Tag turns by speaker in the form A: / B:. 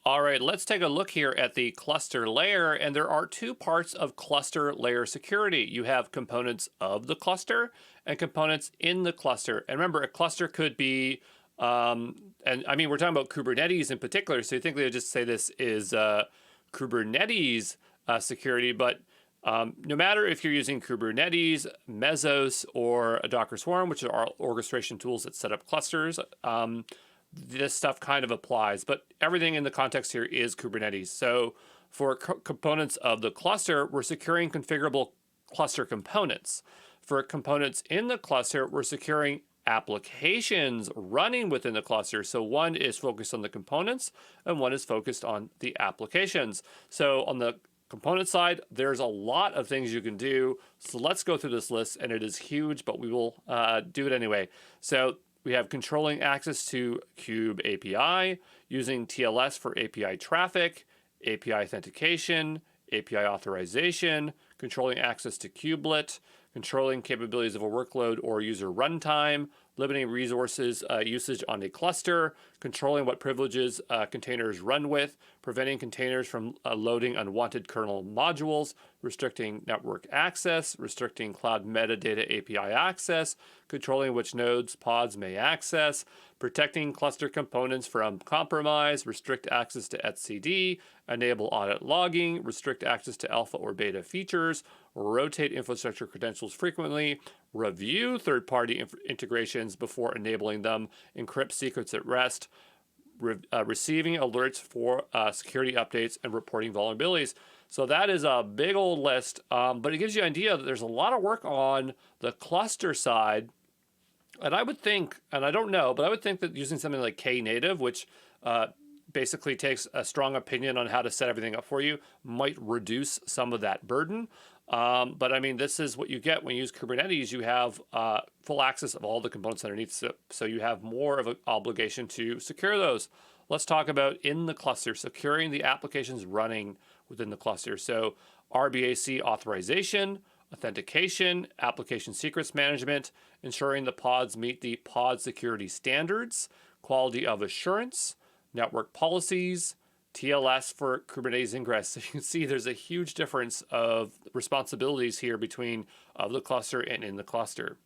A: All right, let's take a look here at the cluster layer, and there are two parts of cluster layer security. You have components of the cluster and components in the cluster. And remember, a cluster could be, and I mean, we're talking about Kubernetes in particular, so you think they would just say this is Kubernetes security, but no matter if you're using Kubernetes, Mesos, or a Docker Swarm, which are orchestration tools that set up clusters, this stuff kind of applies, but everything in the context here is Kubernetes. So for components of the cluster, we're securing configurable cluster components. For components in the cluster, we're securing applications running within the cluster. So one is focused on the components and one is focused on the applications. So on the component side, there's a lot of things you can do. So let's go through this list, and it is huge, but we will do it anyway. So we have controlling access to Kube API, using TLS for API traffic, API authentication, API authorization, controlling access to kubelet, controlling capabilities of a workload or user runtime, limiting resources usage on a cluster, controlling what privileges containers run with, preventing containers from loading unwanted kernel modules, restricting network access, restricting cloud metadata API access, controlling which nodes pods may access, protecting cluster components from compromise, restrict access to etcd, enable audit logging, restrict access to alpha or beta features, rotate infrastructure credentials frequently, review third-party integrations before enabling them, encrypt secrets at rest, receiving alerts for security updates, and reporting vulnerabilities. So that is a big old list, but it gives you an idea that there's a lot of work on the cluster side. And I would think, and I don't know, but I would think that using something like Knative, which basically takes a strong opinion on how to set everything up for you, might reduce some of that burden. But I mean, this is what you get when you use Kubernetes. You have full access of all the components underneath, so you have more of an obligation to secure those. Let's talk about in the cluster, securing the applications running within the cluster. So RBAC authorization, authentication, application secrets management, ensuring the pods meet the pod security standards, quality of assurance, network policies, TLS for Kubernetes ingress. So you can see there's a huge difference of responsibilities here between of the cluster and in the cluster.